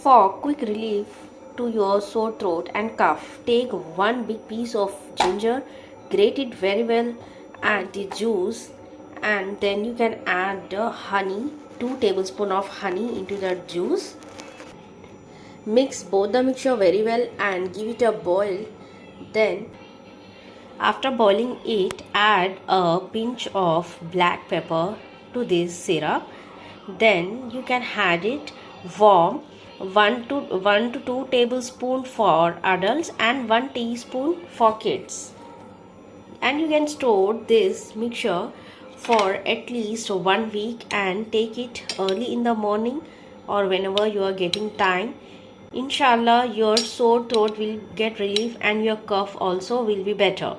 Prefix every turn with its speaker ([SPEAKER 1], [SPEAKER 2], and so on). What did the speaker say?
[SPEAKER 1] For quick relief to your sore throat and cough, take one big piece of ginger, grate it very well, add the juice, and then you can add the honey, 2 tablespoons of honey into the juice. Mix both the mixture very well and give it a boil. Then after boiling it, add a pinch of black pepper to this syrup. Then you can add it warm, 1 to 2 tablespoons for adults and 1 teaspoon for kids. And you can store this mixture for at least 1 week and take it early in the morning or whenever you are getting time. Inshallah, your sore throat will get relief and your cough also will be better.